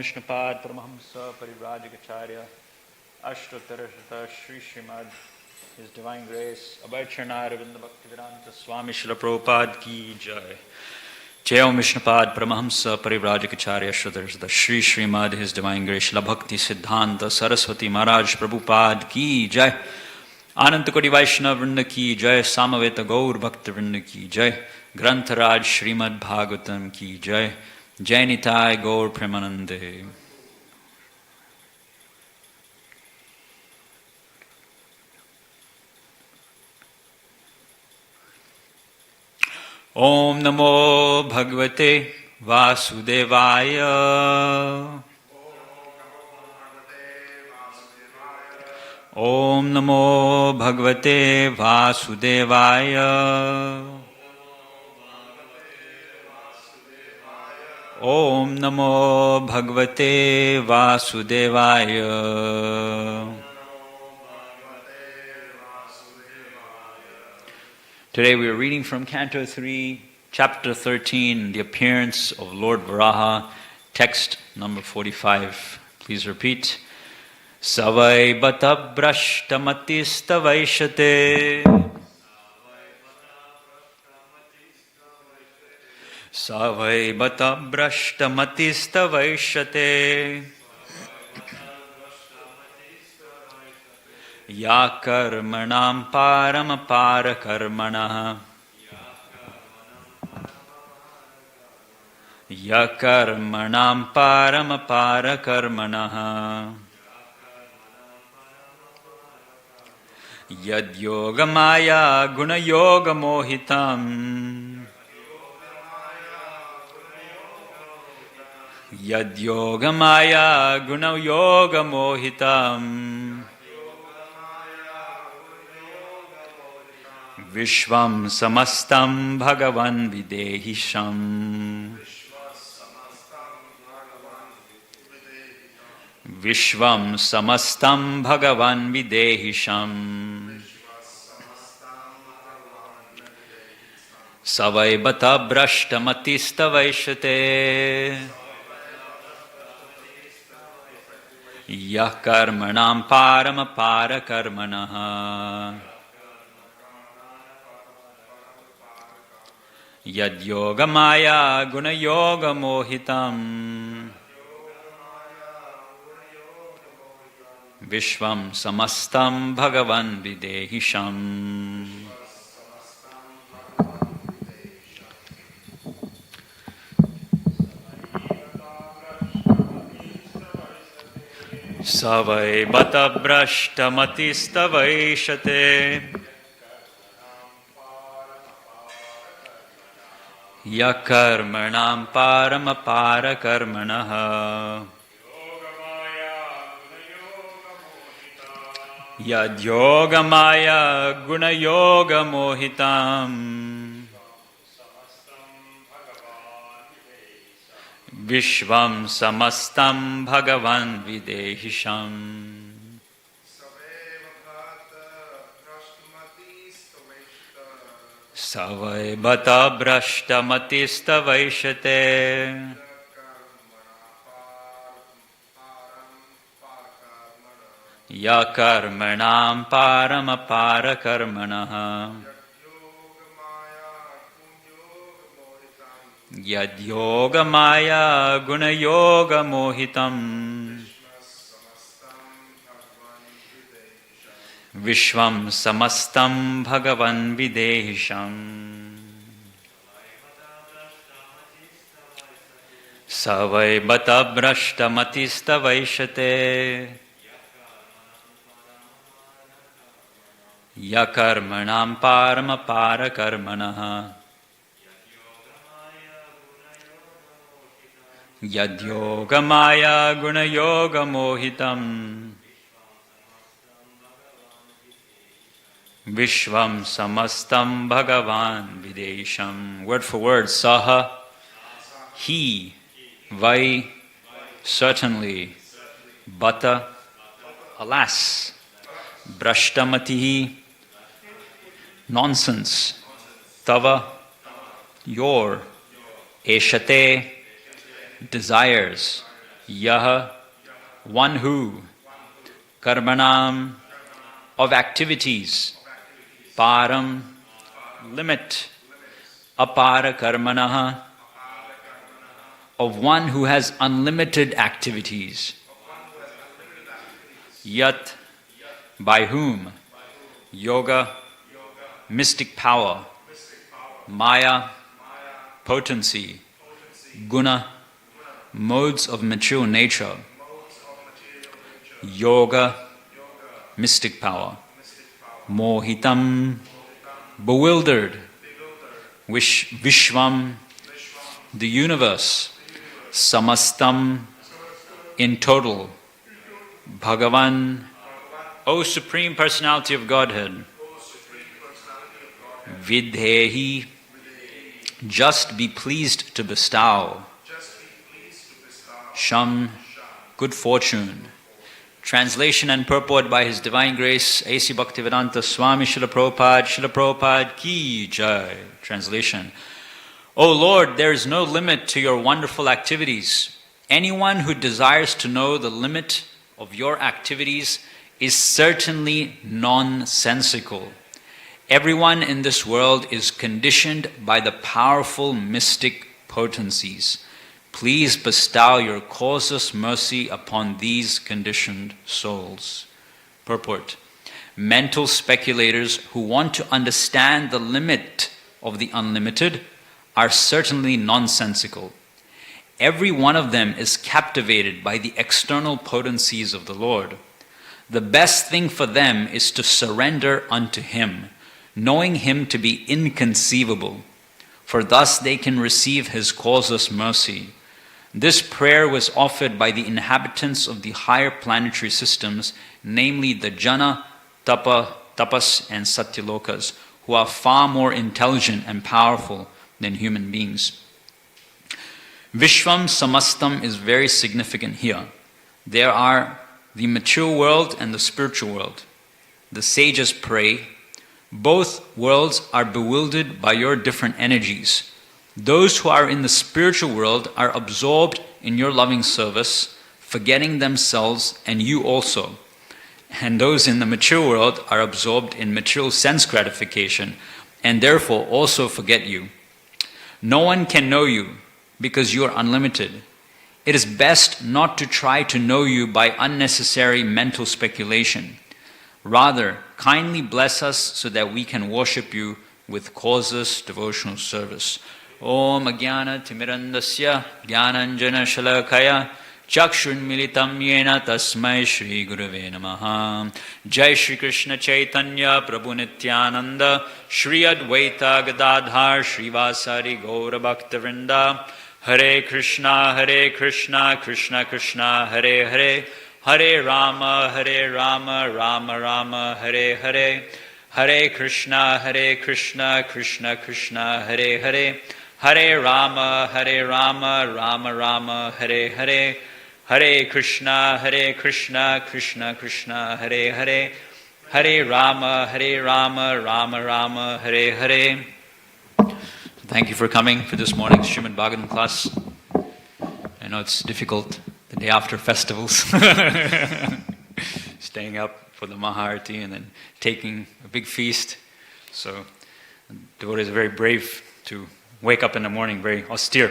Vishnupad Paramahamsa Parivrajagacharya Ashtotarashata Sri Srimad His Divine Grace Abhay Charnaravinda Bhaktivedanta Swami Srila Prabhupada Ki Jai. Jai Om Vishnupad Paramahamsa Parivrajagacharya Ashtotarashata Sri Srimad His Divine Grace Srila Bhakti Siddhanta Saraswati Maharaj Prabhupada Ki Jai. Ananta Kodi Vaishnava Vrinda Ki Jai. Samaveta Gaur Bhakta Vrinda Ki Jai. Grantharaj Srimad Bhagavatam Ki Jai. Jai Nitai Gaur Premanande. Om Namo Bhagavate Vasudevaya. Om Namo Bhagavate Vasudevaya. Om Namo Bhagavate Vasudevaya. Today we are reading from Canto 3, Chapter 13, The Appearance of Lord Varaha, text number 45. Please repeat. Savai bata brashtamatista vaishate. Savai bata brashtamatista vaishate. Ya karmanam paramapara karmana. Ya karmanam paramapara karmana. Yad yogamaya guna yoga mohitam. Yad yogamaya guna yoga mohitam. Vishvam samastam bhagavan videhisham. Vishvam samastam bhagavan videhisham. Savai bata brashtamatista vaishate. Yah karmanam paramapara karmanaha. Yad yogamaya guna yoga mohitam. Vishvam samastam bhagavan videhisham. Savai bata brashtamatista vaishate. Yakarmanam paramapara karmanaha. Yad yogamaya guna yoga mohitam. Vishvam samastam bhagavan videhisham. Savai bata brashtamatista vaishate. Ya karmanam paramapara karmanaha. Yad yogamaya guna yoga mohitam. Vishvam samastam bhagavan videhisham. Savai bata brashtamatista vaishate. Ya karmanam paramapara karmanaha. Yad yogamaya guna yoga mohitam. Vishvam samastam bhagavan videsham. Word for word, saha, he, vai, certainly, bata, alas, brashtamatihi, nonsense, tava, your, eshate, desires, Yaha, one who, karmanam, of activities, param, limit, apara karmanaha, of one who has unlimited activities. Yat, by whom, yoga, mystic power, maya, potency, guna, modes of material nature, yoga, mystic power, mohitam, bewildered, vishvam, the universe, samastam, in total, Bhagavan, O Supreme Personality of Godhead, vidhehi, just be pleased to bestow, sham, good fortune. Translation and purport by His Divine Grace, A.C. Bhaktivedanta Swami Srila Prabhupada ki jai. Translation. O Lord, there is no limit to your wonderful activities. Anyone who desires to know the limit of your activities is certainly nonsensical. Everyone in this world is conditioned by the powerful mystic potencies. Please bestow your causeless mercy upon these conditioned souls. Purport. Mental speculators who want to understand the limit of the unlimited are certainly nonsensical. Every one of them is captivated by the external potencies of the Lord. The best thing for them is to surrender unto Him, knowing Him to be inconceivable, for thus they can receive His causeless mercy. This prayer was offered by the inhabitants of the higher planetary systems, namely the Jana, Tapas and Satyalokas, who are far more intelligent and powerful than human beings. Vishvam Samastam is very significant here. There are the material world and the spiritual world. The sages pray, both worlds are bewildered by your different energies. Those who are in the spiritual world are absorbed in your loving service, forgetting themselves and you also. And those in the material world are absorbed in material sense gratification and therefore also forget you. No one can know you because you are unlimited. It is best not to try to know you by unnecessary mental speculation. Rather, kindly bless us so that we can worship you with causeless devotional service. Om Ajnana Timirandasya Jnananjana Shalakaya Chakshurmilitam Yena Tasmai Shri Gurave Namaha. Jai Shri Krishna Chaitanya Prabhu Nityananda Shri Advaita Gadadhar Srivasari Gaura Bhaktavrinda. Hare Krishna Krishna Krishna Hare Hare Hare Rama Rama Rama Hare Hare Hare Krishna Krishna Krishna Hare Hare Hare Rama Rama Rama Hare Hare Hare Krishna Krishna Krishna Hare Hare Hare Rama Rama Rama Hare Hare. Thank you for coming for this morning's Srimad Bhagavatam class. I know it's difficult the day after festivals, staying up for the Maharati and then taking a big feast. So devotees are very brave to wake up in the morning, very austere.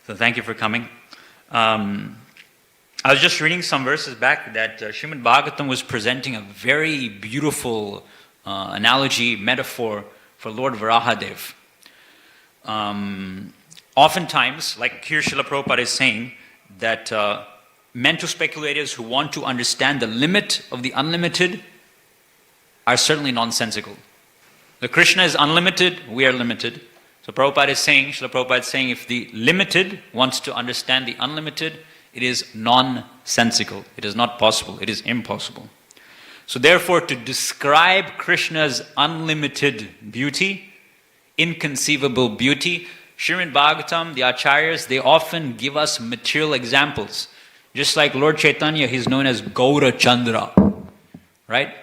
So thank you for coming. I was just reading some verses back that Srimad Bhagavatam was presenting a very beautiful analogy, metaphor for Lord Varahadev. Oftentimes, like here Srila Prabhupada is saying, that mental speculators who want to understand the limit of the unlimited are certainly nonsensical. The Krishna is unlimited, we are limited. So Prabhupada is saying, Srila Prabhupada is saying, if the limited wants to understand the unlimited, it is nonsensical. It is not possible. It is impossible. So therefore, to describe Krishna's unlimited beauty, inconceivable beauty, Srimad Bhagavatam, the Acharyas, they often give us material examples. Just like Lord Chaitanya, he's known as Gaura Chandra, right?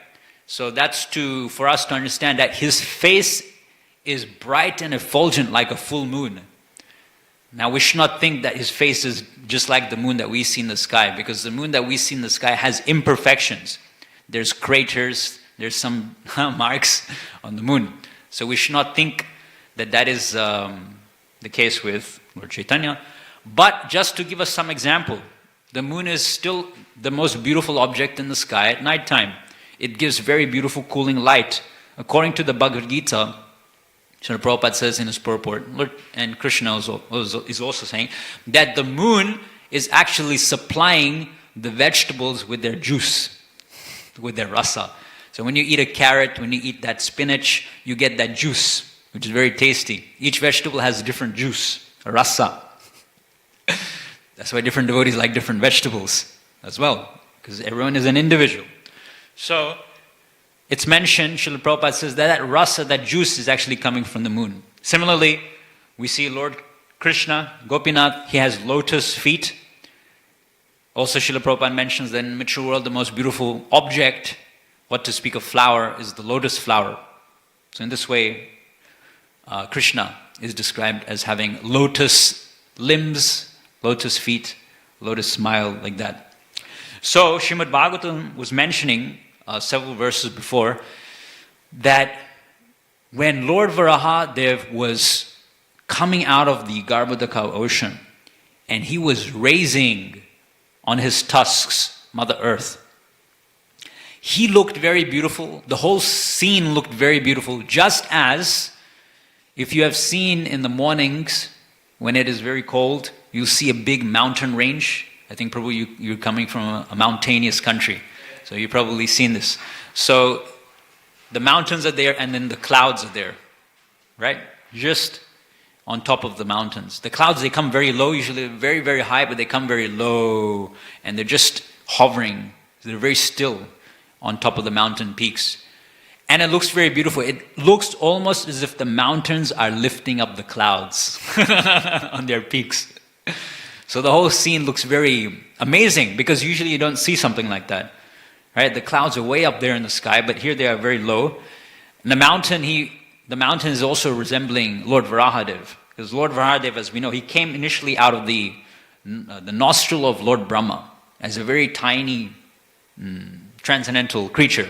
So that's for us to understand that his face is bright and effulgent like a full moon. Now we should not think that his face is just like the moon that we see in the sky, because the moon that we see in the sky has imperfections. There's craters, there's some marks on the moon. So we should not think that that is the case with Lord Chaitanya. But just to give us some example, the moon is still the most beautiful object in the sky at night time. It gives very beautiful cooling light. According to the Bhagavad Gita, Srila Prabhupada says in his purport, and Krishna is also saying, that the moon is actually supplying the vegetables with their juice, with their rasa. So when you eat a carrot, when you eat that spinach, you get that juice, which is very tasty. Each vegetable has a different juice, a rasa. That's why different devotees like different vegetables as well, because everyone is an individual. So it's mentioned, Srila Prabhupada says that rasa, that juice is actually coming from the moon. Similarly, we see Lord Krishna, Gopinath, he has lotus feet. Also Srila Prabhupada mentions that in the material world the most beautiful object, what to speak of flower, is the lotus flower. So in this way, Krishna is described as having lotus limbs, lotus feet, lotus smile, like that. So Srimad Bhagavatam was mentioning several verses before that when Lord Varahadev was coming out of the Garbhodaka ocean and he was raising on his tusks Mother Earth, he looked very beautiful. The whole scene looked very beautiful, just as if you have seen in the mornings when it is very cold, you'll see a big mountain range. I think probably you're coming from a mountainous country, so you've probably seen this. So the mountains are there and then the clouds are there, right? Just on top of the mountains. The clouds, they come very low, usually very, very high, but they come very low and they're just hovering. They're very still on top of the mountain peaks. And it looks very beautiful. It looks almost as if the mountains are lifting up the clouds on their peaks. So the whole scene looks very amazing, because usually you don't see something like that, right? The clouds are way up there in the sky, but here they are very low. And the mountain is also resembling Lord Varahadev, because Lord Varahadev, as we know, he came initially out of the nostril of Lord Brahma as a very tiny transcendental creature.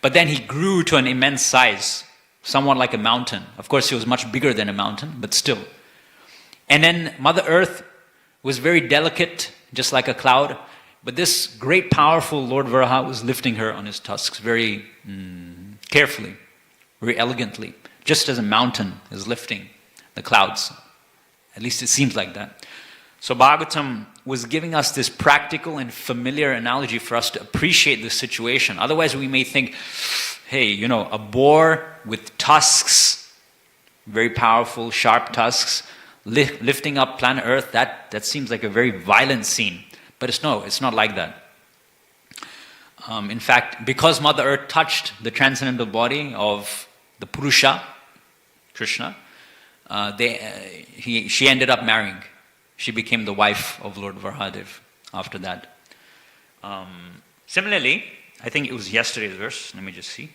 But then he grew to an immense size, somewhat like a mountain. Of course, he was much bigger than a mountain, but still. And then Mother Earth was very delicate, just like a cloud. But this great, powerful Lord Varaha was lifting her on his tusks very carefully, very elegantly, just as a mountain is lifting the clouds. At least it seems like that. So Bhagavatam was giving us this practical and familiar analogy for us to appreciate this situation. Otherwise we may think, hey, a boar with tusks, very powerful, sharp tusks, lifting up planet Earth, that seems like a very violent scene. But it's not like that. In fact, because Mother Earth touched the transcendental body of the Purusha, Krishna, she ended up marrying. She became the wife of Lord Varahadev after that. Similarly, I think it was yesterday's verse. Let me just see.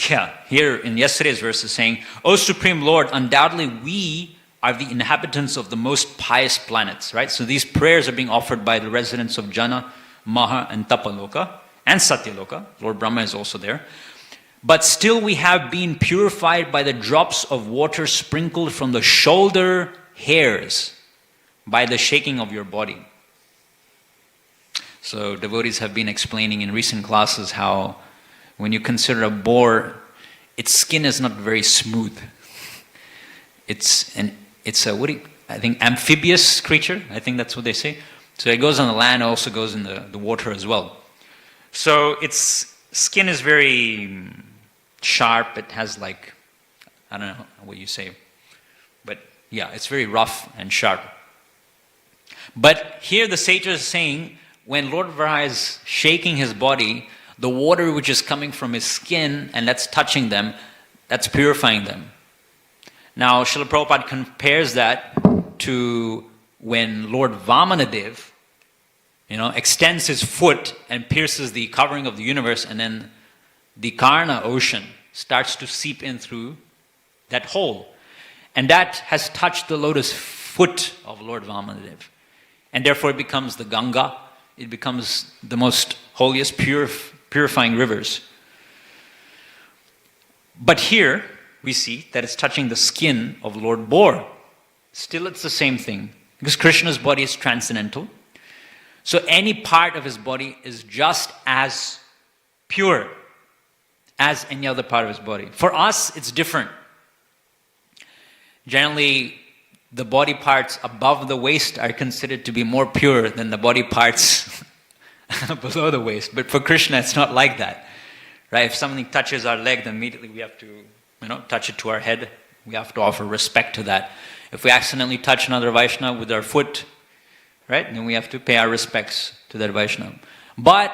Yeah, here in yesterday's verse is saying, O Supreme Lord, undoubtedly we are the inhabitants of the most pious planets, right? So these prayers are being offered by the residents of Jana, Maha, and Tapaloka, and Satyaloka. Lord Brahma is also there. But still we have been purified by the drops of water sprinkled from the shoulder hairs by the shaking of your body. So devotees have been explaining in recent classes how when you consider a boar, its skin is not very smooth. It's a amphibious creature. I think that's what they say. So it goes on the land, also goes in the water as well. So its skin is very sharp. It has I don't know what you say, but yeah, it's very rough and sharp. But here the sages are saying, when Lord Varaha is shaking his body, the water which is coming from his skin and that's touching them, that's purifying them. Now, Srila Prabhupada compares that to when Lord Vamanadev, extends his foot and pierces the covering of the universe, and then the Karna ocean starts to seep in through that hole. And that has touched the lotus foot of Lord Vamadev. And therefore it becomes the Ganga. It becomes the most holiest, purifying rivers. But here we see that it's touching the skin of Lord Boar. Still it's the same thing. Because Krishna's body is transcendental. So any part of his body is just as pure as any other part of his body. For us, it's different. Generally, the body parts above the waist are considered to be more pure than the body parts below the waist. But for Krishna, it's not like that. Right? If something touches our leg, then immediately we have to, touch it to our head. We have to offer respect to that. If we accidentally touch another Vaishnava with our foot, right, then we have to pay our respects to that Vaishnava. But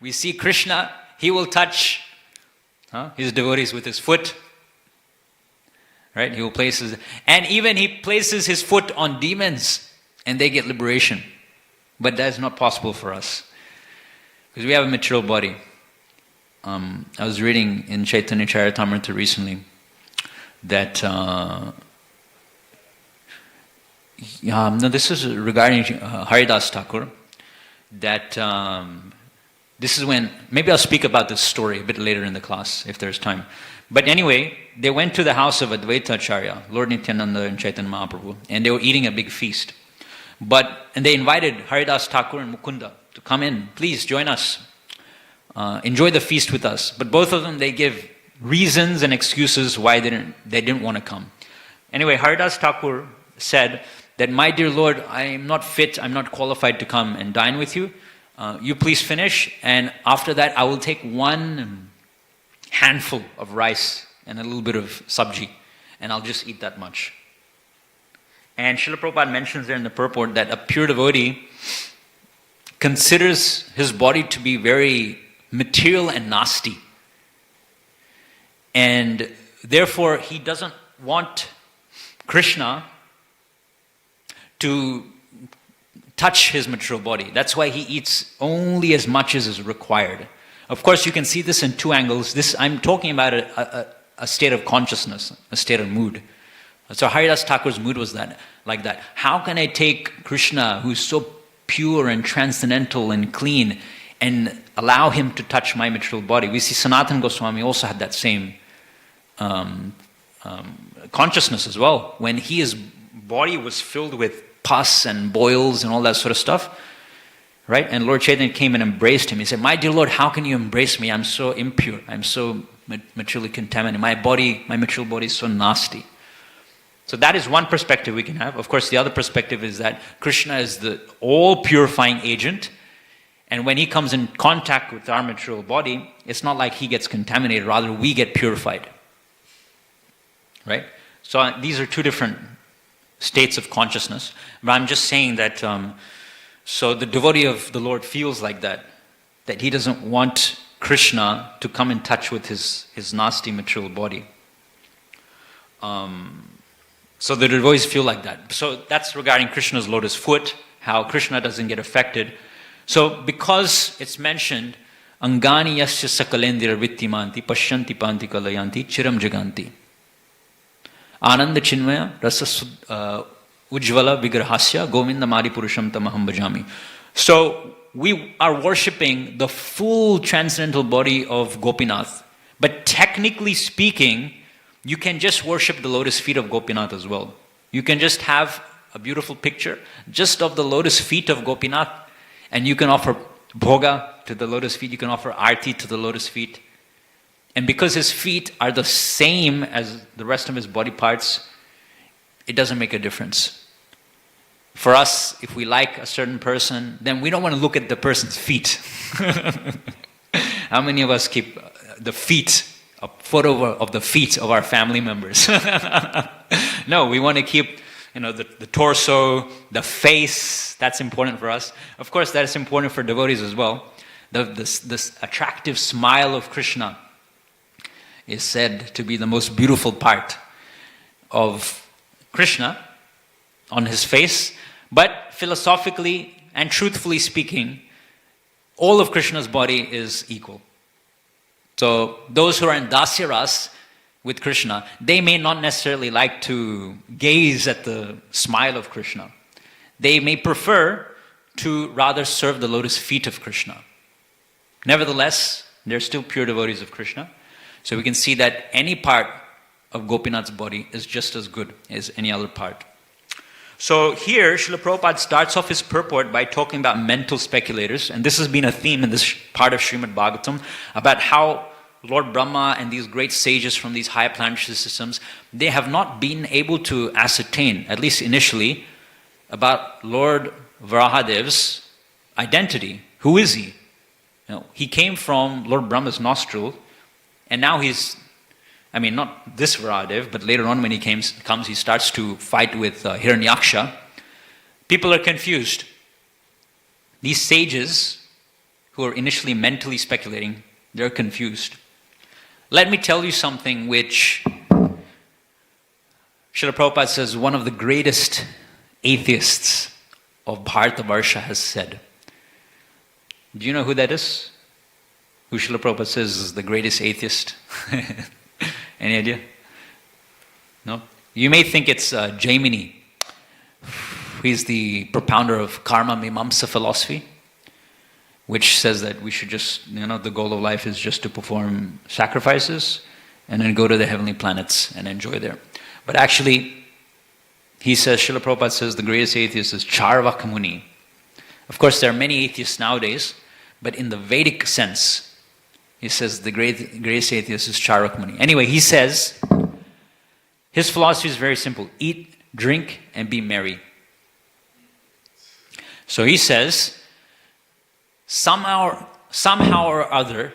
we see Krishna, he will touch his devotees with his foot. Right? He will place his, and even he places his foot on demons and they get liberation. But that is not possible for us. Because we have a material body. I was reading in Chaitanya Charitamrita recently that this is regarding Haridas Thakur, that this is when, maybe I'll speak about this story a bit later in the class if there's time. But anyway, they went to the house of Advaita Acharya, Lord Nityananda and Chaitanya Mahaprabhu, and they were eating a big feast. And they invited Haridas Thakur and Mukunda to come in, please join us, enjoy the feast with us. But both of them, they give reasons and excuses why they didn't want to come. Anyway, Haridas Thakur said that, my dear Lord, I am not fit, I'm not qualified to come and dine with you. You please finish, and after that I will take one handful of rice and a little bit of sabji, and I'll just eat that much. And Srila Prabhupada mentions there in the purport that a pure devotee considers his body to be very material and nasty. And therefore he doesn't want Krishna to touch his material body. That's why he eats only as much as is required. Of course, you can see this in two angles. I'm talking about a state of consciousness, a state of mood. So Haridas Thakur's mood was like that. How can I take Krishna, who's so pure and transcendental and clean, and allow him to touch my material body? We see Sanatana Goswami also had that same consciousness as well. When his body was filled with pus and boils and all that sort of stuff, right? And Lord Chaitanya came and embraced him. He said, my dear Lord, how can you embrace me? I'm so impure. I'm so materially contaminated. My material body is so nasty. So that is one perspective we can have. Of course, the other perspective is that Krishna is the all-purifying agent. And when he comes in contact with our material body, it's not like he gets contaminated. Rather, we get purified. Right? So these are two different states of consciousness. But I'm just saying that, so the devotee of the Lord feels like that he doesn't want Krishna to come in touch with his nasty material body. So the devotees feel like that. So that's regarding Krishna's lotus foot, how Krishna doesn't get affected. So because it's mentioned, Angani yasya sakalendira vittimanti pashyanti panti kalayanti chiram jaganti. Ananda chinmaya rasa ujvala vigrahasya govinda mari purusham tamaham bhajami. So we are worshipping the full transcendental body of Gopinath. But technically speaking, you can just worship the lotus feet of Gopinath as well. You can just have a beautiful picture just of the lotus feet of Gopinath, and you can offer bhoga to the lotus feet, you can offer arti to the lotus feet. And because his feet are the same as the rest of his body parts, it doesn't make a difference. For us, if we like a certain person, then we don't want to look at the person's feet. How many of us keep the feet, a photo of the feet of our family members? No, we want to keep, the torso, the face. That's important for us. Of course, that is important for devotees as well. This attractive smile of Krishna is said to be the most beautiful part of Krishna on his face. But philosophically and truthfully speaking, all of Krishna's body is equal. So those who are in Dasya Ras, with Krishna, they may not necessarily like to gaze at the smile of Krishna. They may prefer to rather serve the lotus feet of Krishna. Nevertheless, they're still pure devotees of Krishna. So we can see that any part of Gopinath's body is just as good as any other part. So here, Srila Prabhupada starts off his purport by talking about mental speculators. And this has been a theme in this part of Srimad Bhagavatam, about how Lord Brahma and these great sages from these higher planetary systems, they have not been able to ascertain, at least initially, about Lord Varahadev's identity. Who is he? He came from Lord Brahma's nostril, and now he's, not this Varahadev, but later on when he comes, he starts to fight with Hiranyaksha. People are confused. These sages, who are initially mentally speculating, they're confused. Let me tell you something which Srila Prabhupada says one of the greatest atheists of Bharatavarsha has said. Do you know who that is? Who Srila Prabhupada says is the greatest atheist? Any idea? No? You may think it's Jaimini. He's the propounder of karma mimamsa philosophy, which says that we should just, the goal of life is just to perform sacrifices and then go to the heavenly planets and enjoy there. But actually, he says, Srila Prabhupada says the greatest atheist is Charvaka Muni. Of course, there are many atheists nowadays, but in the Vedic sense, he says the greatest atheist is Charvaka Muni. Anyway, he says, his philosophy is very simple. Eat, drink, and be merry. So he says, somehow or other,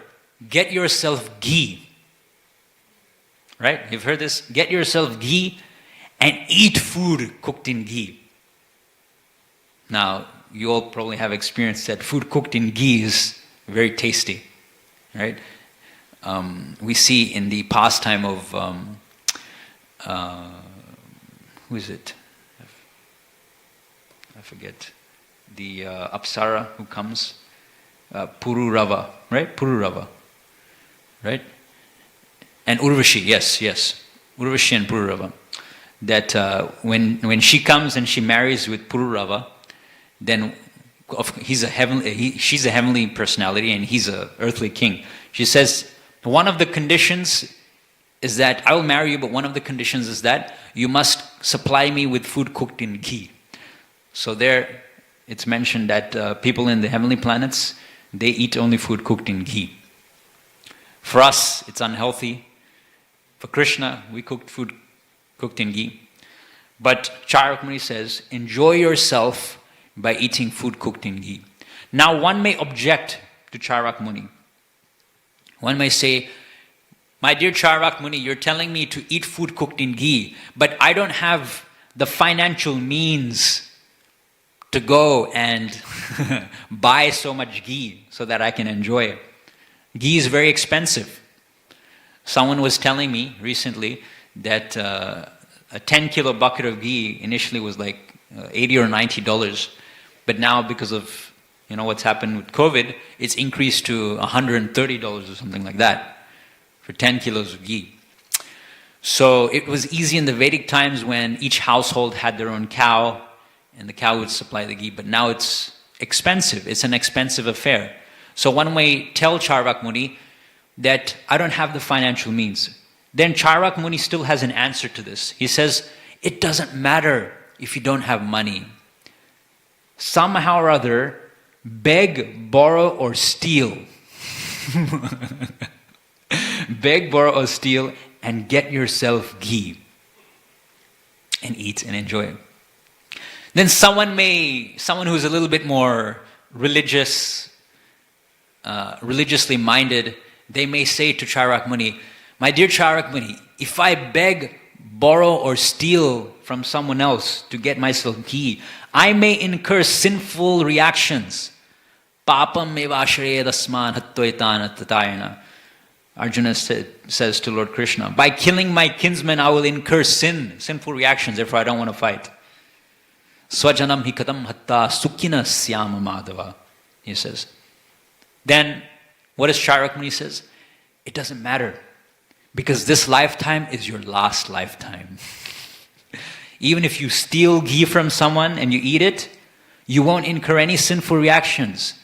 get yourself ghee. Right? You've heard this? Get yourself ghee and eat food cooked in ghee. Now, you all probably have experienced that food cooked in ghee is very tasty. Right? We see in the pastime of, who is it? I forget. The Apsara who comes. Pururava, right? Pururava, right? And Urvashi, yes. Urvashi and Pururava. That when she comes and she marries with Pururava, then she's a heavenly personality and he's an earthly king. She says, one of the conditions is that I will marry you, but one of the conditions is that you must supply me with food cooked in ghee. So there, it's mentioned that people in the heavenly planets, they eat only food cooked in ghee. For us, it's unhealthy. For Krishna, we cooked food cooked in ghee. But Charvaka Muni says, enjoy yourself by eating food cooked in ghee. Now, one may object to Charvaka Muni. One may say, my dear Charvaka Muni, you're telling me to eat food cooked in ghee, but I don't have the financial means to go and buy so much ghee so that I can enjoy it. Ghee is very expensive. Someone was telling me recently that a 10 kilo bucket of ghee initially was like $80 or $90, but now because of what's happened with COVID, it's increased to $130 or something like that for 10 kilos of ghee. So it was easy in the Vedic times when each household had their own cow and the cow would supply the ghee, but now it's expensive. It's an expensive affair. So one may tell Charvaka Muni that I don't have the financial means. Then Charvaka Muni still has an answer to this. He says, it doesn't matter if you don't have money. Somehow or other, beg, borrow, or steal. Beg, borrow, or steal, and get yourself ghee. And eat and enjoy it. Then someone who's a little bit more religiously minded, they may say to Charvaka Muni, my dear Charvaka Muni, if I beg, borrow, or steal from someone else to get myself ghee, I may incur sinful reactions. Papam mevashreyadasman hattoitana tatayana. Arjuna says to Lord Krishna, by killing my kinsmen, I will incur sinful reactions, therefore I don't want to fight. Swajanam hikatam hatta sukhina syama madhava, he says. Then, what does Charvaka Muni says? It doesn't matter. Because this lifetime is your last lifetime. Even if you steal ghee from someone and you eat it, you won't incur any sinful reactions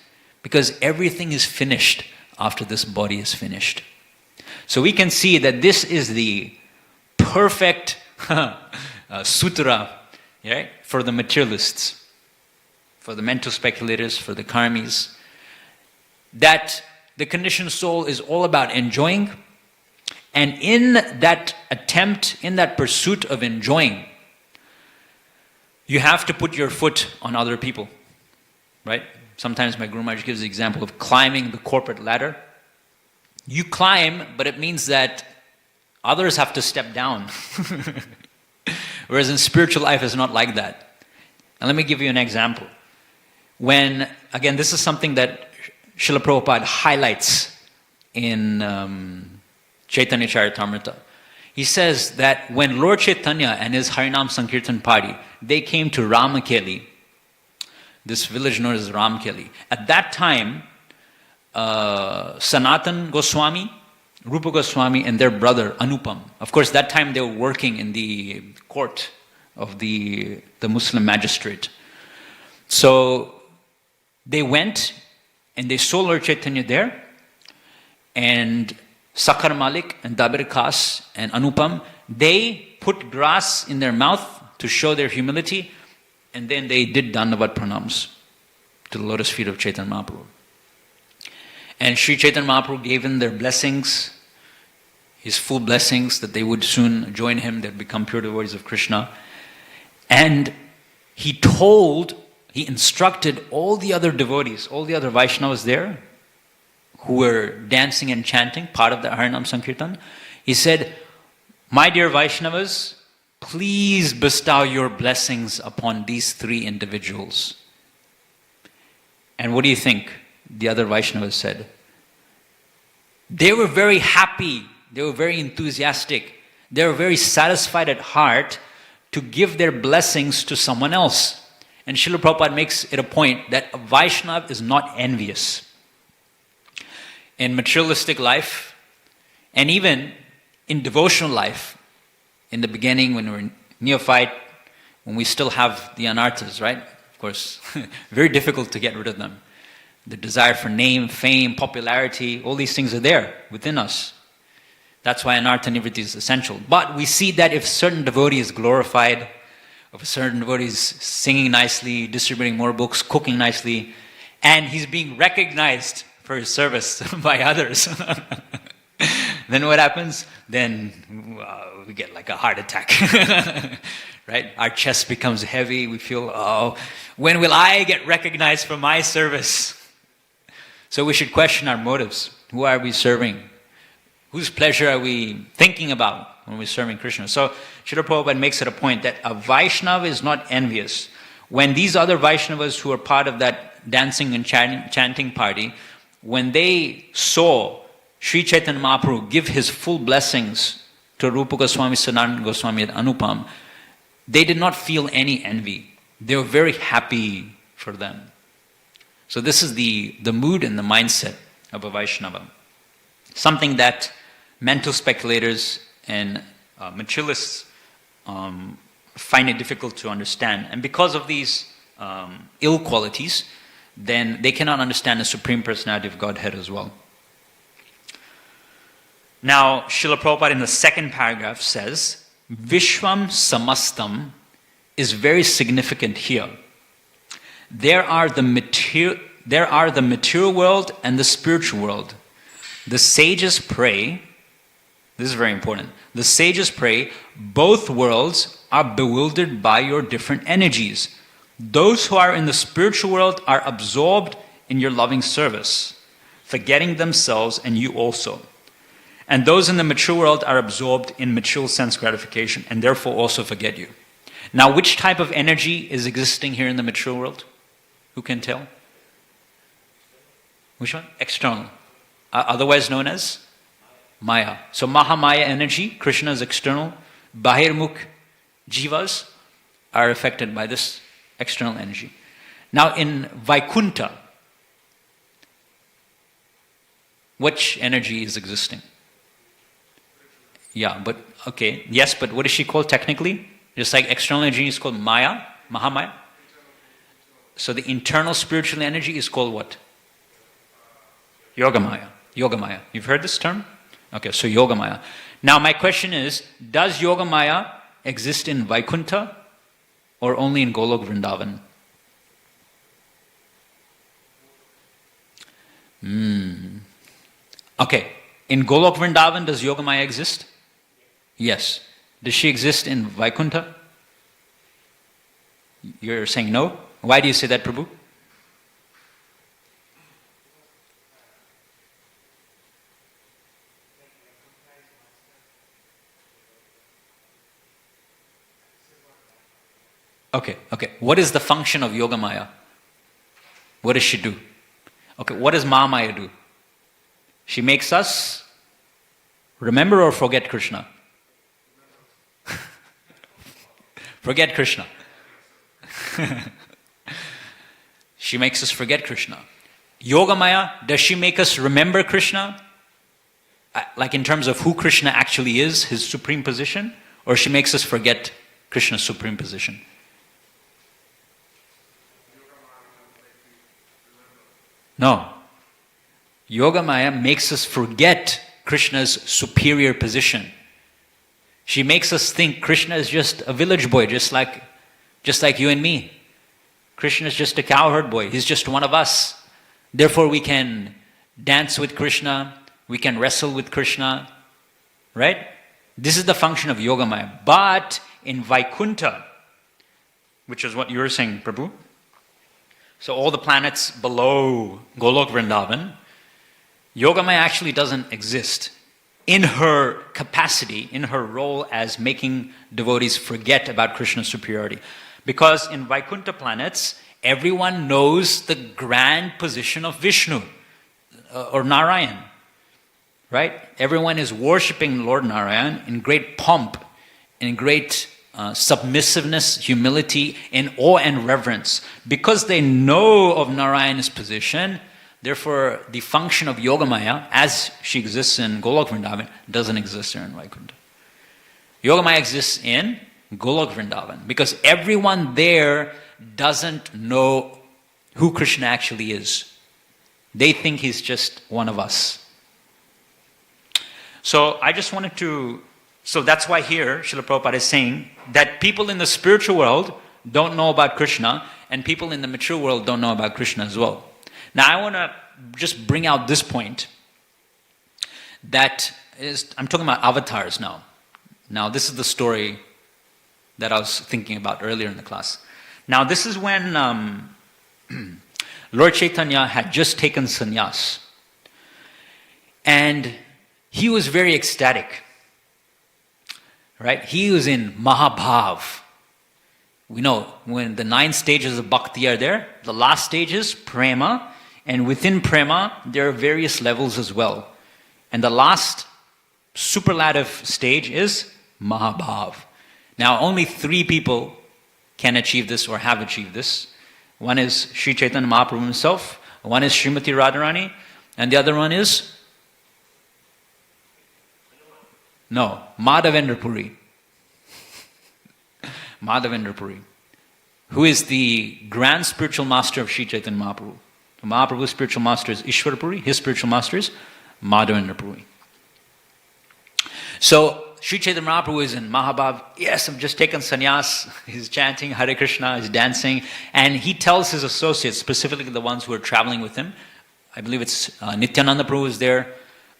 because everything is finished after this body is finished. So we can see that this is the perfect sutra, right, for the materialists, for the mental speculators, for the karmis, that the conditioned soul is all about enjoying, and in that attempt, in that pursuit of enjoying, you have to put your foot on other people, right? Sometimes my Guru Maharaj gives the example of climbing the corporate ladder. You climb, but it means that others have to step down. Whereas in spiritual life, it's not like that. And let me give you an example. When, again, this is something that Srila Prabhupada highlights in Chaitanya Charitamrita. He says that when Lord Chaitanya and his Harinam Sankirtan party, they came to Ramakeli, this village known as Ramakeli. At that time, Sanatan Goswami, Rupa Goswami, and their brother Anupam. Of course, that time they were working in the court of the Muslim magistrate. So they went and they saw Lord Chaitanya there, and Sakar Malik and Dabir Khas and Anupam, they put grass in their mouth to show their humility, and then they did Dandavat Pranams to the lotus feet of Chaitanya Mahaprabhu. And Sri Chaitanya Mahaprabhu gave them their blessings, his full blessings, that they would soon join him, they'd become pure devotees of Krishna. And he instructed all the other devotees, all the other Vaishnavas there, who were dancing and chanting, part of the Harinam Sankirtan. He said, my dear Vaishnavas, please bestow your blessings upon these three individuals. And what do you think the other Vaishnavas said? They were very happy, they were very enthusiastic, they were very satisfied at heart to give their blessings to someone else. And Srila Prabhupada makes it a point that a Vaishnava is not envious. In materialistic life, and even in devotional life, in the beginning when we're neophyte, when we still have the anarthas, right? Of course, very difficult to get rid of them. The desire for name, fame, popularity, all these things are there within us. That's why anartha nivritti is essential. But we see that if certain devotee is glorified, if a certain devotee is singing nicely, distributing more books, cooking nicely, and he's being recognized for his service by others, then what happens? Then we get like a heart attack, right? Our chest becomes heavy. We feel, oh, when will I get recognized for my service? So we should question our motives. Who are we serving? Whose pleasure are we thinking about when we're serving Krishna? So Srila Prabhupada makes it a point that a Vaishnava is not envious. When these other Vaishnavas who are part of that dancing and chanting party, when they saw Sri Chaitanya Mahaprabhu give his full blessings to Rupa Goswami, Sanatana Goswami, and Anupam, they did not feel any envy. They were very happy for them. So this is the mood and the mindset of a Vaishnava. Something that mental speculators and materialists find it difficult to understand. And because of these ill qualities, then they cannot understand the Supreme Personality of Godhead as well. Now, Srila Prabhupada in the second paragraph says, Vishwam Samastam is very significant here. There are the material world and the spiritual world. The sages pray, this is very important, the sages pray, both worlds are bewildered by your different energies. Those who are in the spiritual world are absorbed in your loving service, forgetting themselves and you also. And those in the mature world are absorbed in material sense gratification and therefore also forget you. Now, which type of energy is existing here in the mature world? Who can tell? Which one? External. Otherwise known as Maya. So Mahamaya energy, Krishna is external. Bahirmukh jivas are affected by this external energy. Now in Vaikuntha, which energy is existing? Yeah, but okay. Yes, but what is she called technically? Just like external energy is called Maya, Mahamaya. So the internal spiritual energy is called what? Yogamaya. Yogamaya. You've heard this term? Okay, so Yogamaya. Now my question is, does Yogamaya exist in Vaikuntha or only in Golok Vrindavan? Okay, in Golok Vrindavan does Yogamaya exist? Yes. Does she exist in Vaikuntha? You're saying no? Why do you say that, Prabhu? Okay. What is the function of Yogamaya? What does she do? Okay, what does Mahamaya do? She makes us remember or forget Krishna? Forget Krishna. She makes us forget Krishna. Yogamaya, does she make us remember Krishna? Like in terms of who Krishna actually is, his supreme position? Or she makes us forget Krishna's supreme position? No. Yogamaya makes us forget Krishna's superior position. She makes us think Krishna is just a village boy, just like you and me. Krishna is just a cowherd boy. He's just one of us. Therefore we can dance with Krishna, we can wrestle with Krishna, right? This is the function of Yogamaya. But in Vaikuntha, which is what you were saying, Prabhu, so all the planets below Golok Vrindavan, Yogamaya actually doesn't exist in her capacity, in her role as making devotees forget about Krishna's superiority. Because in Vaikuntha planets, everyone knows the grand position of Vishnu or Narayan, right? Everyone is worshipping Lord Narayan in great pomp, in great submissiveness, humility, in awe and reverence. Because they know of Narayan's position, therefore the function of Yogamaya, as she exists in Golok Vrindavan, doesn't exist here in Vaikuntha. Yogamaya exists in Golok Vrindavan because everyone there doesn't know who Krishna actually is. They think he's just one of us. So I just wanted to... So that's why here Srila Prabhupada is saying that people in the spiritual world don't know about Krishna and people in the mature world don't know about Krishna as well. Now I want to just bring out this point that is, I'm talking about avatars now. Now this is the story that I was thinking about earlier in the class. Now this is when Lord Chaitanya had just taken sannyas and he was very ecstatic. Right? He was in Mahabhav. We know when the 9 stages of bhakti are there, the last stage is prema, and within prema there are various levels as well. And the last superlative stage is Mahabhav. Now only 3 people can achieve this or have achieved this. One is Sri Chaitanya Mahaprabhu himself, one is Srimati Radharani, and the other one is Madhavendra Puri. Madhavendra Puri, who is the grand spiritual master of Sri Chaitanya Mahaprabhu. Mahaprabhu's spiritual master is Ishwar Puri, his spiritual master is Madhavendra Puri. So Sri Chaitanya Mahaprabhu is in Mahabhav. Yes, I've just taken sannyas. He's chanting Hare Krishna, he's dancing, and he tells his associates, specifically the ones who are traveling with him. I believe it's Nityananda Prabhu was there,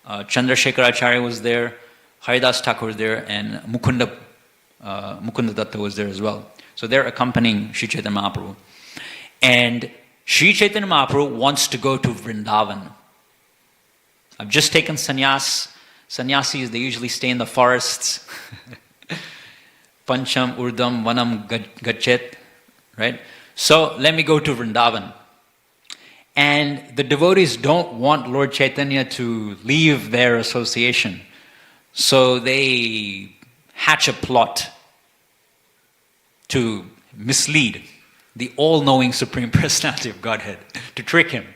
Chandrasekhar Acharya was there, Haridas Thakur was there, and Mukunda Datta was there as well. So they're accompanying Sri Chaitanya Mahaprabhu. And Sri Chaitanya Mahaprabhu wants to go to Vrindavan. I've just taken sannyas. Sannyasis, they usually stay in the forests. Pancham, Urdam, Vanam, Gachet. Right? So let me go to Vrindavan. And the devotees don't want Lord Chaitanya to leave their association. So they hatch a plot to mislead the all-knowing Supreme Personality of Godhead, to trick him.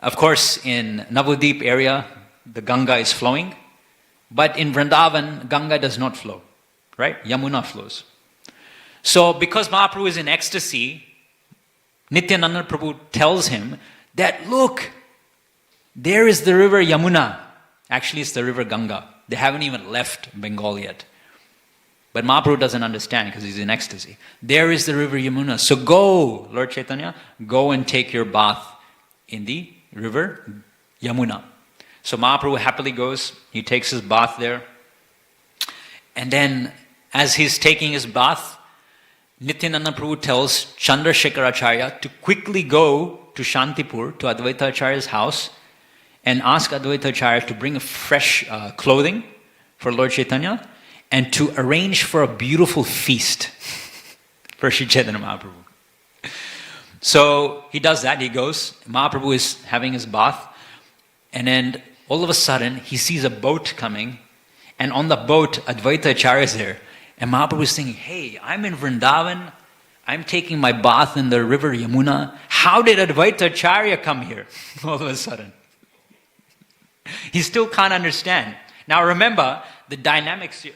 Of course, in Navadip area, the Ganga is flowing. But in Vrindavan, Ganga does not flow, right? Yamuna flows. So because Mahaprabhu is in ecstasy, Nityananda Prabhu tells him that, look, there is the river Yamuna. Actually, it's the river Ganga. They haven't even left Bengal yet. But Mahaprabhu doesn't understand because he's in ecstasy. There is the river Yamuna. So go, Lord Chaitanya, go and take your bath in the river Yamuna. So Mahaprabhu happily goes. He takes his bath there. And then as he's taking his bath, Nityananda Prabhu tells Chandrasekharacharya to quickly go to Shantipur, to Advaita Acharya's house, and ask Advaita Acharya to bring a fresh clothing for Lord Chaitanya and to arrange for a beautiful feast for Sri Chaitanya Mahaprabhu. So he does that, he goes. Mahaprabhu is having his bath, and then all of a sudden he sees a boat coming, and on the boat Advaita Acharya is there. And Mahaprabhu is thinking, hey, I'm in Vrindavan, I'm taking my bath in the river Yamuna. How did Advaita Acharya come here all of a sudden? He still can't understand. Now remember the dynamics here.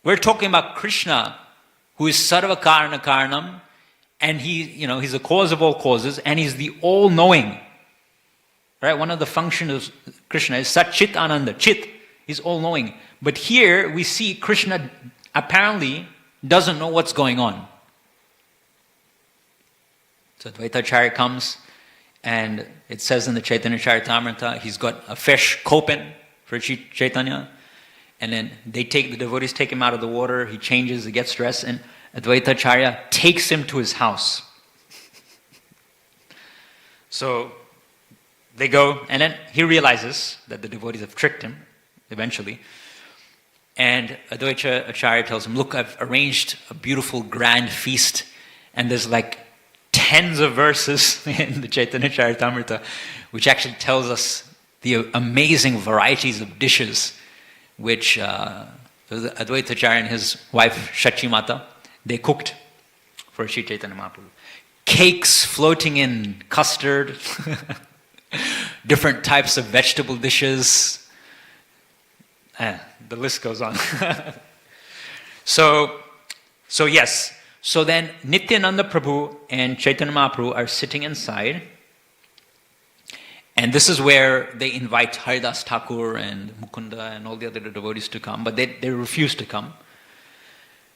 We're talking about Krishna, who is Sarva Karana Karanam, and he's the cause of all causes, and he's the all-knowing. Right? One of the functions of Krishna is Sat Chit Ananda. Chit is all-knowing. But here we see Krishna apparently doesn't know what's going on. So Advaita Acharya comes, and it says in the Chaitanya Charitamrita, he's got a fresh kopan for Chaitanya. And then the devotees take him out of the water, he changes, he gets dressed, and Advaita Acharya takes him to his house. So they go, and then he realizes that the devotees have tricked him, eventually. And Advaita Acharya tells him, look, I've arranged a beautiful grand feast, and there's like tens of verses in the Chaitanya Charitamrita, which actually tells us the amazing varieties of dishes which Advaita Acharya and his wife Shachimata, they cooked for Sri Chaitanya Mahaprabhu. Cakes floating in custard, different types of vegetable dishes. The list goes on. So yes. So then Nityananda Prabhu and Chaitanya Mahaprabhu are sitting inside. And this is where they invite Haridas Thakur and Mukunda and all the other devotees to come. But they refuse to come.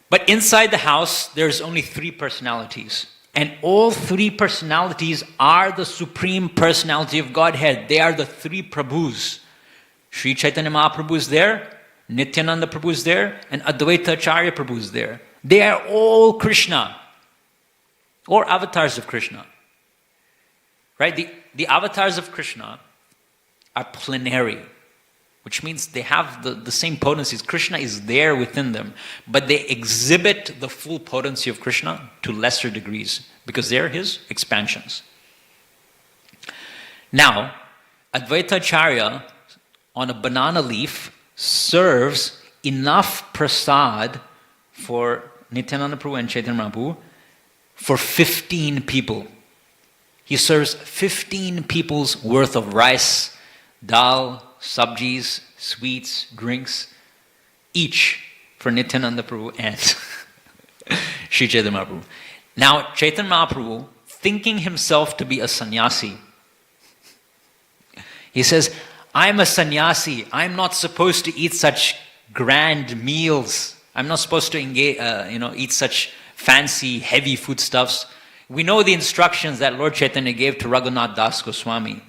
But inside the house, there's only three personalities. And all three personalities are the Supreme Personality of Godhead. They are the three Prabhus. Sri Chaitanya Mahaprabhu is there, Nityananda Prabhu is there, and Advaita Acharya Prabhu is there. They are all Krishna, or avatars of Krishna. Right? The avatars of Krishna are plenary, which means they have the same potencies. Krishna is there within them, but they exhibit the full potency of Krishna to lesser degrees because they're his expansions. Now, Advaita Acharya on a banana leaf serves enough prasad for Nityananda Prabhu and Chaitanya Mahaprabhu for 15 people. He serves 15 people's worth of rice, dal, sabjis, sweets, drinks, each for Nityananda Prabhu and Sri Chaitanya Mahaprabhu. Now, Chaitanya Mahaprabhu, thinking himself to be a sannyasi, he says, I'm a sannyasi. I'm not supposed to eat such grand meals. I'm not supposed to eat such fancy, heavy foodstuffs. We know the instructions that Lord Chaitanya gave to Raghunath Das Goswami.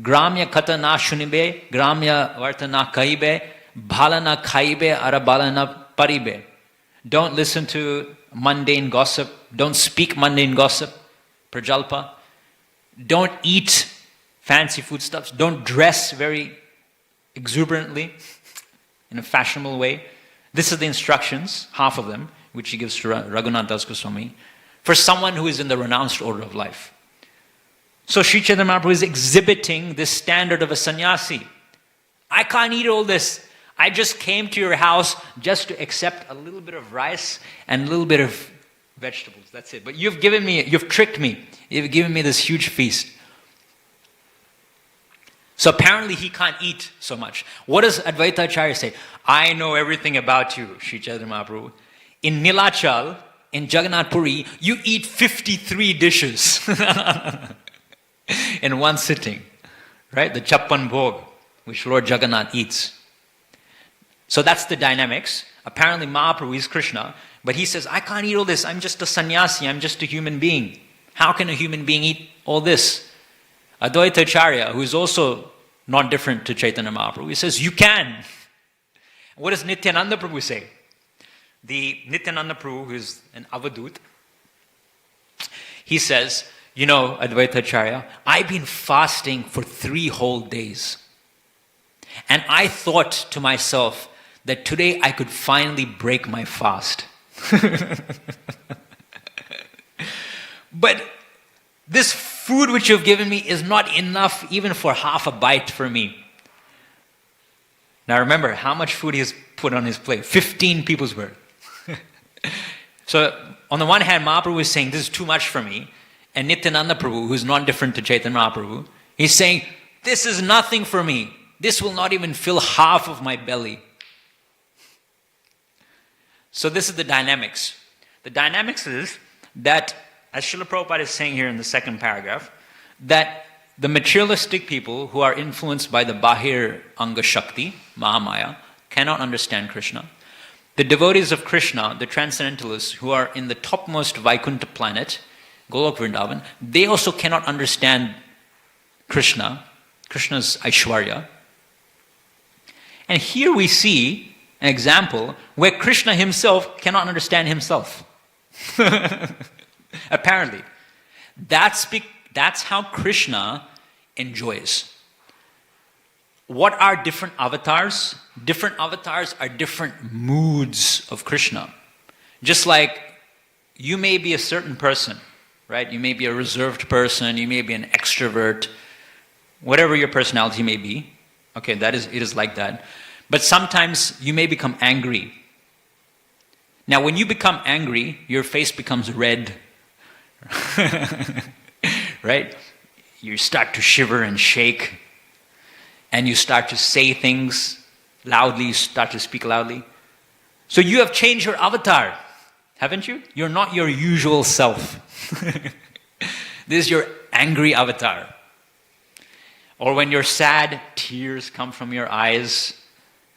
Gramya kata na shunibe, gramya varta na kaibe, bhalana khaibe, arabalana paribe. Don't listen to mundane gossip. Don't speak mundane gossip, prajalpa. Don't eat fancy foodstuffs. Don't dress very exuberantly in a fashionable way. This is the instructions, half of them, which he gives to Raghunath Das Goswami, for someone who is in the renounced order of life. So Sri Chaitanya Mahaprabhu is exhibiting this standard of a sannyasi. I can't eat all this. I just came to your house just to accept a little bit of rice and a little bit of vegetables. That's it. But you've tricked me. You've given me this huge feast. So apparently he can't eat so much. What does Advaita Acharya say? I know everything about you, Sri Chaitanya Mahaprabhu. In Nilachal, in Jagannath Puri, you eat 53 dishes in one sitting. Right? The Chappan Bhog, which Lord Jagannath eats. So that's the dynamics. Apparently Mahaprabhu is Krishna, but he says, I can't eat all this. I'm just a sannyasi. I'm just a human being. How can a human being eat all this? Advaita Acharya, who is also not different to Chaitanya Mahaprabhu, he says, you can. What does Nityananda Prabhu say? The Nityananda Prabhu, who is an Avadut, he says, you know, Advaita Acharya, I've been fasting for 3 whole days. And I thought to myself that today I could finally break my fast. But this food which you've given me is not enough even for half a bite for me. Now remember how much food he has put on his plate. 15 people's worth. So on the one hand, Mahaprabhu is saying, this is too much for me. And Nityananda Prabhu, who's not different to Chaitanya Mahaprabhu, he's saying, this is nothing for me. This will not even fill half of my belly. So this is the dynamics. The dynamics is that, as Srila Prabhupada is saying here in the second paragraph, that the materialistic people who are influenced by the Bahir Anga Shakti, Mahamaya, cannot understand Krishna. The devotees of Krishna, the transcendentalists who are in the topmost Vaikuntha planet, Golok Vrindavan, they also cannot understand Krishna, Krishna's Aishwarya. And here we see an example where Krishna himself cannot understand himself. Apparently. That's how Krishna enjoys. What are different avatars? Different avatars are different moods of Krishna. Just like you may be a certain person, right? You may be a reserved person, you may be an extrovert, whatever your personality may be. Okay, it is like that. But sometimes you may become angry. Now when you become angry, your face becomes red. Right? You start to shiver and shake. And you start to say things loudly, you start to speak loudly. So you have changed your avatar, haven't you? You're not your usual self. This is your angry avatar. Or when you're sad, tears come from your eyes,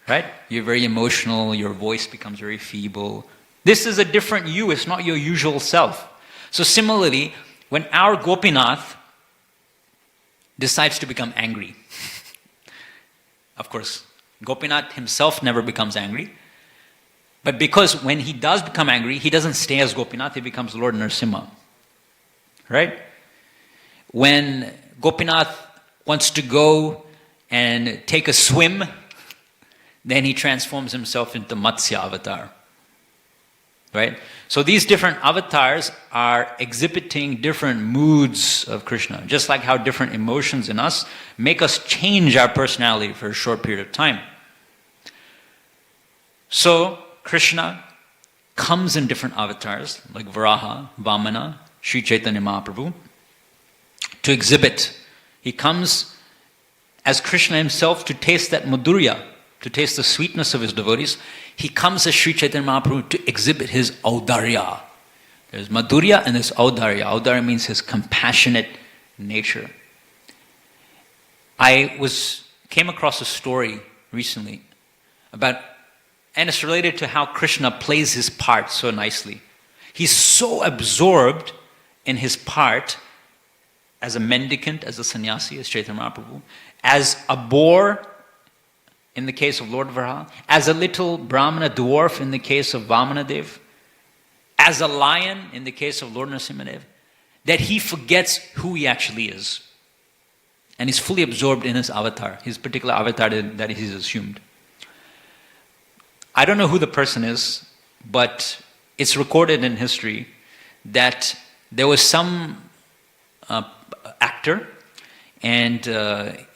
right? You're very emotional, your voice becomes very feeble. This is a different you, it's not your usual self. So similarly, when our Gopinath decides to become angry, of course, Gopinath himself never becomes angry, but because when he does become angry, he doesn't stay as Gopinath, he becomes Lord Nrsimha, right? When Gopinath wants to go and take a swim, then he transforms himself into Matsya avatar. Right? So these different avatars are exhibiting different moods of Krishna. Just like how different emotions in us make us change our personality for a short period of time. So Krishna comes in different avatars, like Varaha, Vamana, Sri Chaitanya Mahaprabhu, to exhibit. He comes as Krishna himself to taste that madhurya, to taste the sweetness of his devotees. He comes as Sri Chaitanya Mahaprabhu to exhibit his audarya. There's madhurya and there's audarya. Audarya means his compassionate nature. I came across a story recently about, and it's related to how Krishna plays his part so nicely. He's so absorbed in his part as a mendicant, as a sannyasi, as Chaitanya Mahaprabhu, as a boar in the case of Lord Varaha, as a little Brahmana dwarf in the case of Vamanadev, as a lion in the case of Lord Nrsimhadev, that he forgets who he actually is. And he's fully absorbed in his avatar, his particular avatar that he's assumed. I don't know who the person is, but it's recorded in history that there was some actor, and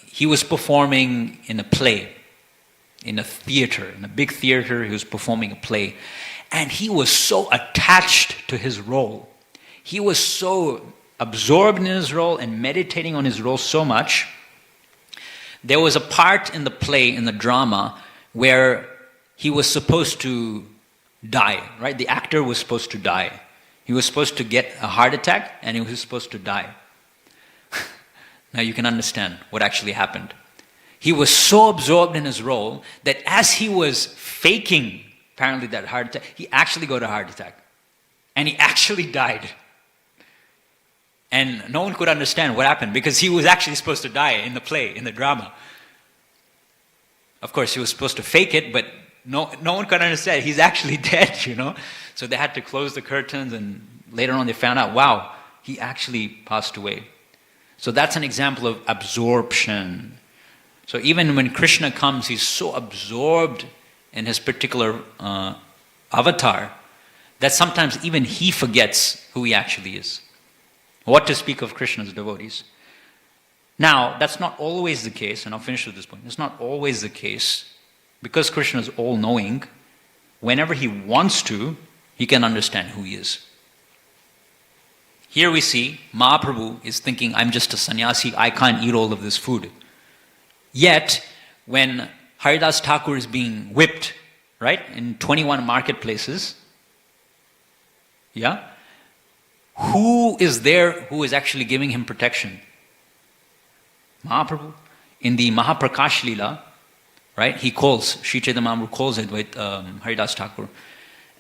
he was performing in a play, in a theater, in a big theater. He was performing a play, and he was so attached to his role. He was so absorbed in his role and meditating on his role so much There was a part in the play, in the drama, where he was supposed to die, right? The actor was supposed to die. He was supposed to get a heart attack and he was supposed to die. Now you can understand what actually happened. He was so absorbed in his role that as he was faking, apparently, that heart attack, he actually got a heart attack. And he actually died. And no one could understand what happened because he was actually supposed to die in the play, in the drama. Of course, he was supposed to fake it, but no one could understand. He's actually dead, you know. So they had to close the curtains, and later on they found out, wow, he actually passed away. So that's an example of absorption. So even when Krishna comes, he's so absorbed in his particular avatar that sometimes even he forgets who he actually is. What to speak of Krishna's devotees? Now, that's not always the case, and I'll finish with this point. It's not always the case. Because Krishna is all-knowing, whenever he wants to, he can understand who he is. Here we see Mahaprabhu is thinking, I'm just a sannyasi, I can't eat all of this food. Yet, when Haridas Thakur is being whipped, right, in 21 marketplaces, yeah, who is there who is actually giving him protection? Mahaprabhu. In the Mahaprakash Leela, right, he calls, Sri Chaitanya Mahaprabhu calls it with Haridas Thakur.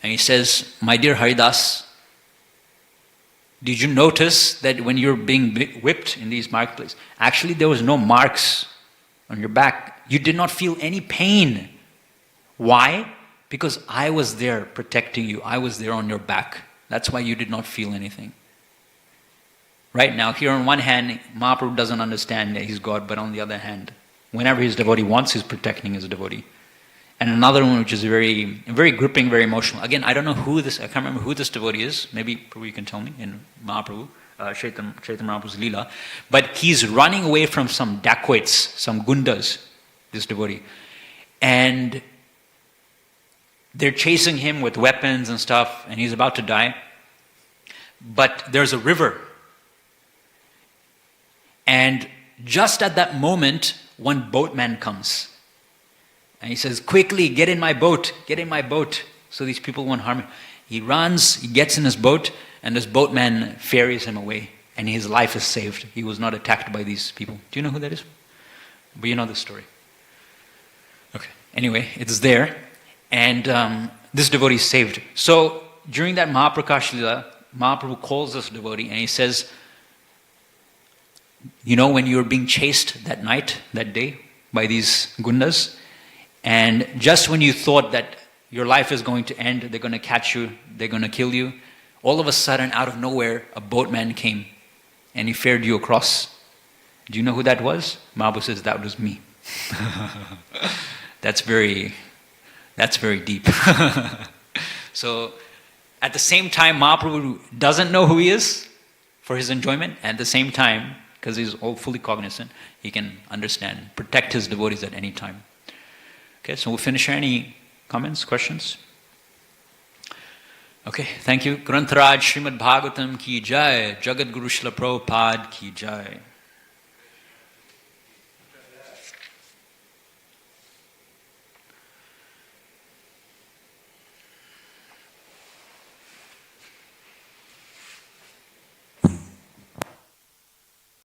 And he says, my dear Haridas, did you notice that when you're being whipped in these marketplaces, actually there was no marks on your back. You did not feel any pain. Why? Because I was there protecting you. I was there on your back. That's why you did not feel anything. Right now, here on one hand, Mahaprabhu doesn't understand that he's God, but on the other hand, whenever his devotee wants, he's protecting his devotee. And another one which is very, very gripping, very emotional. Again, I don't know who this, I can't remember who this devotee is. Maybe Prabhu, you can tell me in Mahaprabhu, Chaitanya Mahaprabhu's Leela. But he's running away from some dacoits, some gundas, this devotee. And they're chasing him with weapons and stuff, and he's about to die. But there's a river. And just at that moment, one boatman comes. And he says, quickly, get in my boat, so these people won't harm him. He runs, he gets in his boat, and this boatman ferries him away. And his life is saved. He was not attacked by these people. Do you know who that is? But you know the story. Okay, anyway, it's there. And this devotee is saved. So, during that Mahaprakash Leela, Mahaprabhu calls this devotee and he says, you know, when you were being chased that night, that day, by these gundas, and just when you thought that your life is going to end, they're going to catch you, they're going to kill you, all of a sudden, out of nowhere, a boatman came and he ferried you across. Do you know who that was? Mahaprabhu says, that was me. That's very deep. So, at the same time, Mahaprabhu doesn't know who he is for his enjoyment. At the same time, because he's all fully cognizant, he can understand, protect his devotees at any time. Okay, so we'll finish here. Any comments, questions? Okay, thank you. Grantharaj Srimad Bhagavatam ki jai, Jagat Guru Srila Prabhupada ki jai.